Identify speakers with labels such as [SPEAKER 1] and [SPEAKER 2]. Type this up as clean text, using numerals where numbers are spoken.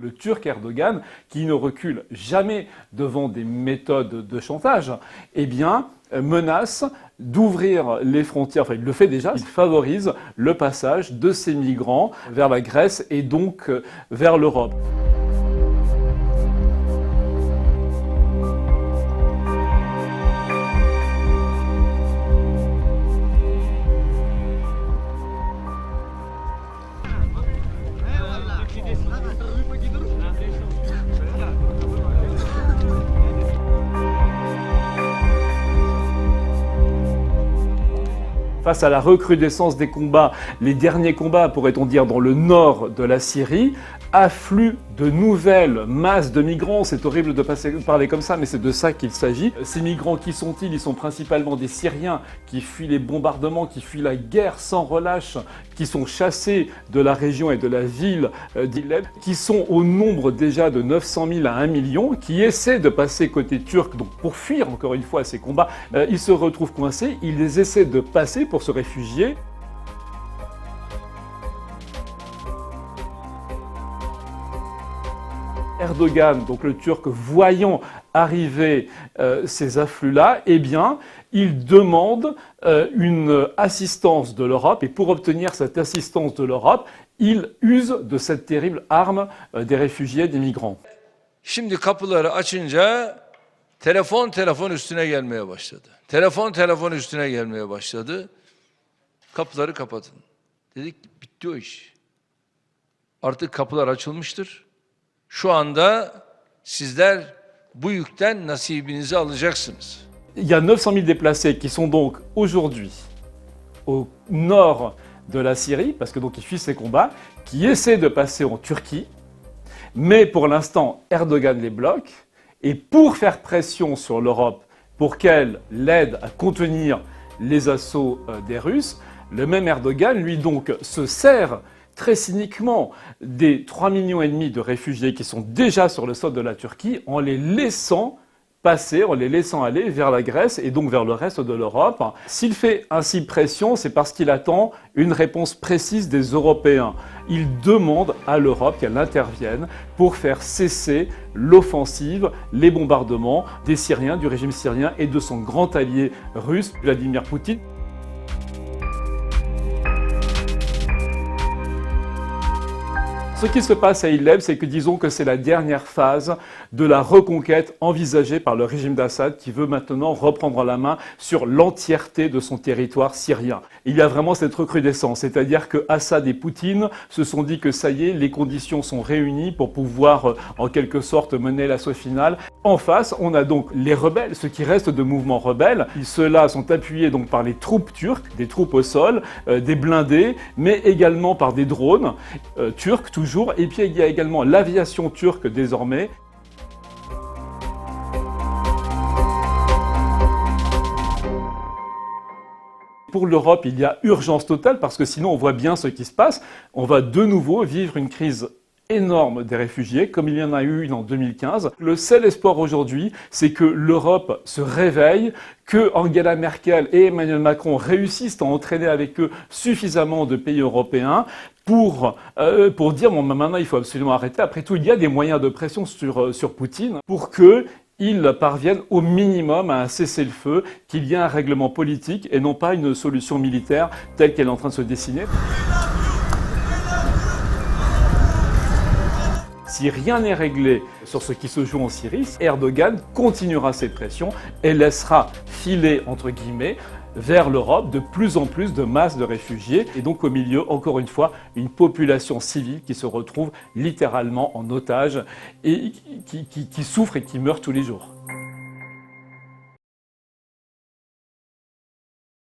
[SPEAKER 1] Le Turc Erdogan, qui ne recule jamais devant des méthodes de chantage, eh bien, menace d'ouvrir les frontières, enfin il le fait déjà, il favorise le passage de ces migrants vers la Grèce et donc vers l'Europe. Face à la recrudescence des combats, les derniers combats, pourrait-on dire, dans le nord de la Syrie, affluent de nouvelles masses de migrants. C'est horrible de parler comme ça, mais c'est de ça qu'il s'agit. Ces migrants, qui sont-ils? Ils sont principalement des Syriens qui fuient les bombardements, qui fuient la guerre sans relâche, qui sont chassés de la région et de la ville d'Idlib, qui sont au nombre déjà de 900 000 à 1 million, qui essaient de passer côté turc, donc pour fuir encore une fois ces combats. Ils se retrouvent coincés, ils essaient de passer pour se réfugier. Erdogan, donc le Turc, voyant arriver ces afflux-là, eh bien, il demande une assistance de l'Europe, et pour obtenir cette assistance de l'Europe, il use de cette terrible arme des réfugiés, des migrants.
[SPEAKER 2] Şimdi kapıları açınca telefon üstüne gelmeye başladı. Telefon üstüne gelmeye başladı. Kapıları kapatın. Dedik bitti o iş. Artık kapılar açılmıştır. Şu anda sizler bu yükten nasibinizi alacaksınız.
[SPEAKER 1] Il y a 900 000 déplacés qui sont donc aujourd'hui au nord de la Syrie, parce que donc ils fuient ces combats, qui essaient de passer en Turquie, mais pour l'instant Erdogan les bloque, et pour faire pression sur l'Europe pour qu'elle l'aide à contenir les assauts des Russes, le même Erdogan, lui donc, se sert très cyniquement des 3,5 millions de réfugiés qui sont déjà sur le sol de la Turquie en les laissant passer, en les laissant aller vers la Grèce et donc vers le reste de l'Europe. S'il fait ainsi pression, c'est parce qu'il attend une réponse précise des Européens. Il demande à l'Europe qu'elle intervienne pour faire cesser l'offensive, les bombardements des Syriens, du régime syrien et de son grand allié russe, Vladimir Poutine. Ce qui se passe à Idlib, c'est que disons que c'est la dernière phase de la reconquête envisagée par le régime d'Assad qui veut maintenant reprendre la main sur l'entièreté de son territoire syrien. Il y a vraiment cette recrudescence, c'est-à-dire que Assad et Poutine se sont dit que ça y est, les conditions sont réunies pour pouvoir en quelque sorte mener l'assaut final. En face, on a donc les rebelles, ceux qui restent de mouvements rebelles. Ceux-là sont appuyés donc par les troupes turques, des troupes au sol, des blindés, mais également par des drones turcs toujours. Et puis il y a également l'aviation turque désormais. Pour l'Europe, il y a urgence totale parce que sinon on voit bien ce qui se passe. On va de nouveau vivre une crise énorme des réfugiés, comme il y en a eu une en 2015. Le seul espoir aujourd'hui, c'est que l'Europe se réveille, que Angela Merkel et Emmanuel Macron réussissent à entraîner avec eux suffisamment de pays européens pour dire bon, maintenant il faut absolument arrêter. Après tout, il y a des moyens de pression sur Poutine pour qu'ils parviennent au minimum à un cessez-le-feu, qu'il y ait un règlement politique et non pas une solution militaire telle qu'elle est en train de se dessiner. Si rien n'est réglé sur ce qui se joue en Syrie, Erdogan continuera ses pressions et laissera filer, entre guillemets, vers l'Europe de plus en plus de masses de réfugiés et donc au milieu, encore une fois, une population civile qui se retrouve littéralement en otage et qui souffre et qui meurt tous les jours.